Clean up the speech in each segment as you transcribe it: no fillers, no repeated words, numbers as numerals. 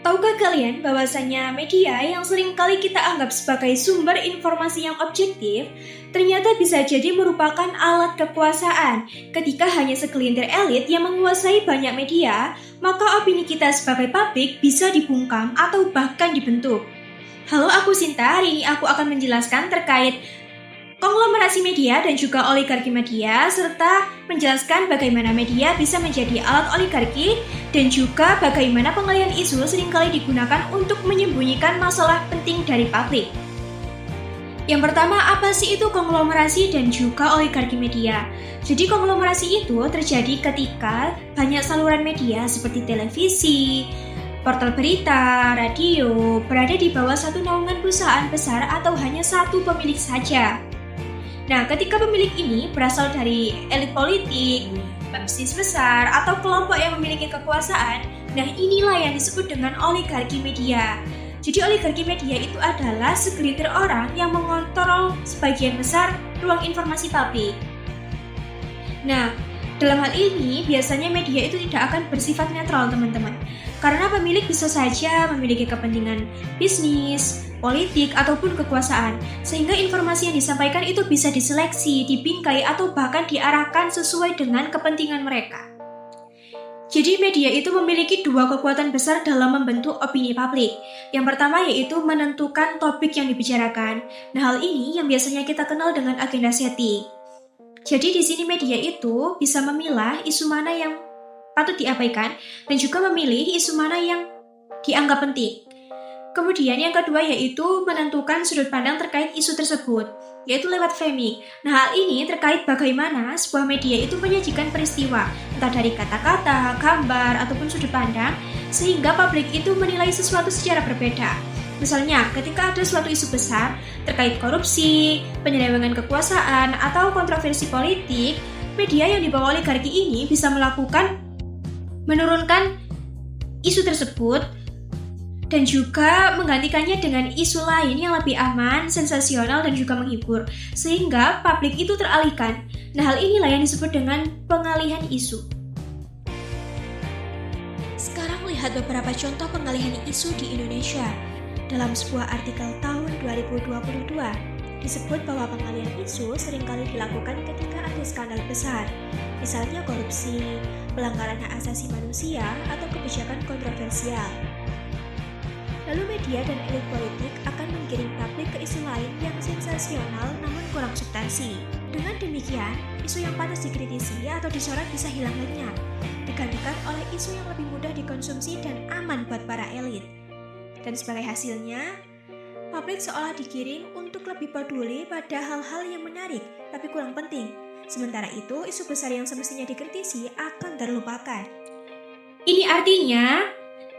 Tahukah kalian bahwasanya media yang sering kali kita anggap sebagai sumber informasi yang objektif, ternyata bisa jadi merupakan alat kekuasaan. Ketika hanya segelintir elit yang menguasai banyak media, maka opini kita sebagai publik bisa dibungkam atau bahkan dibentuk. Halo, aku Sinta. Hari ini aku akan menjelaskan terkait konglomerasi media dan juga oligarki media, serta menjelaskan bagaimana media bisa menjadi alat oligarki dan juga bagaimana pengalihan isu seringkali digunakan untuk menyembunyikan masalah penting dari publik. Yang pertama, apa sih itu konglomerasi dan juga oligarki media? Jadi konglomerasi itu terjadi ketika banyak saluran media seperti televisi, portal berita, radio berada di bawah satu naungan perusahaan besar atau hanya satu pemilik saja. Nah, ketika pemilik ini berasal dari elit politik, bisnis besar, atau kelompok yang memiliki kekuasaan, nah inilah yang disebut dengan oligarki media. Jadi oligarki media itu adalah segelintir orang yang mengontrol sebagian besar ruang informasi publik. Nah, dalam hal ini biasanya media itu tidak akan bersifat netral, teman-teman. Karena pemilik bisa saja memiliki kepentingan bisnis, politik, ataupun kekuasaan, sehingga informasi yang disampaikan itu bisa diseleksi, dibingkai, atau bahkan diarahkan sesuai dengan kepentingan mereka. Jadi media itu memiliki dua kekuatan besar dalam membentuk opini publik. Yang pertama yaitu menentukan topik yang dibicarakan. Nah, hal ini yang biasanya kita kenal dengan agenda setting. Jadi di sini media itu bisa memilah isu mana yang patut diabaikan dan juga memilih isu mana yang dianggap penting. Kemudian yang kedua yaitu menentukan sudut pandang terkait isu tersebut, yaitu lewat framing. Nah, hal ini terkait bagaimana sebuah media itu menyajikan peristiwa, entah dari kata-kata, gambar, ataupun sudut pandang, sehingga publik itu menilai sesuatu secara berbeda. Misalnya, ketika ada suatu isu besar terkait korupsi, penyelewengan kekuasaan, atau kontroversi politik, media yang dibawa oligarki ini bisa menurunkan isu tersebut dan juga menggantikannya dengan isu lain yang lebih aman, sensasional, dan juga menghibur, sehingga publik itu teralihkan. Nah, hal inilah yang disebut dengan pengalihan isu. Sekarang lihat beberapa contoh pengalihan isu di Indonesia. Dalam sebuah artikel tahun 2022, disebut bahwa pengalihan isu seringkali dilakukan ketika ada skandal besar, misalnya korupsi, pelanggaran hak asasi manusia, atau kebijakan kontroversial. Lalu media dan elit politik akan menggiring publik ke isu lain yang sensasional namun kurang substansi. Dengan demikian, isu yang pantas dikritisi atau disorot bisa hilang lenyap, digantikan oleh isu yang lebih mudah dikonsumsi dan aman buat para elit. Dan sebagai hasilnya, publik seolah digiring untuk lebih peduli pada hal-hal yang menarik tapi kurang penting. Sementara itu, isu besar yang semestinya dikritisi akan terlupakan. Ini artinya,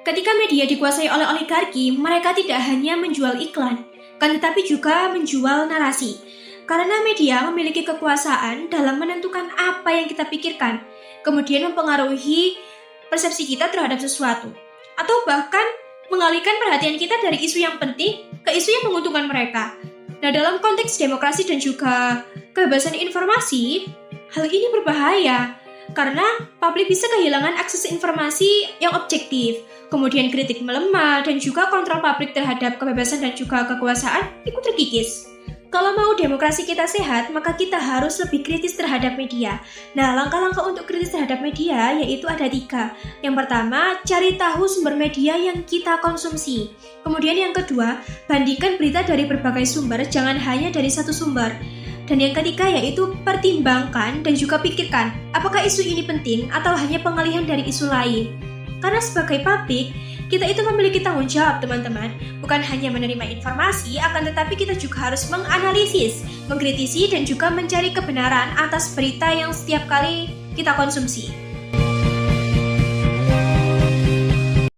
ketika media dikuasai oleh oligarki, mereka tidak hanya menjual iklan, kan tetapi juga menjual narasi. Karena media memiliki kekuasaan dalam menentukan apa yang kita pikirkan, kemudian mempengaruhi persepsi kita terhadap sesuatu, atau bahkan mengalihkan perhatian kita dari isu yang penting ke isu yang menguntungkan mereka. Nah, dalam konteks demokrasi dan juga kebebasan informasi, hal ini berbahaya karena publik bisa kehilangan akses informasi yang objektif, kemudian kritik melemah, dan juga kontrol publik terhadap kebebasan dan juga kekuasaan ikut terkikis. Kalau mau demokrasi kita sehat, maka kita harus lebih kritis terhadap media. Nah, langkah-langkah untuk kritis terhadap media yaitu ada 3. Yang pertama, cari tahu sumber media yang kita konsumsi. Kemudian yang kedua, bandingkan berita dari berbagai sumber, jangan hanya dari satu sumber. Dan yang ketiga yaitu pertimbangkan dan juga pikirkan, apakah isu ini penting atau hanya pengalihan dari isu lain. Karena sebagai publik, kita itu memiliki tanggung jawab, teman-teman. Bukan hanya menerima informasi, akan tetapi kita juga harus menganalisis, mengkritisi, dan juga mencari kebenaran atas berita yang setiap kali kita konsumsi.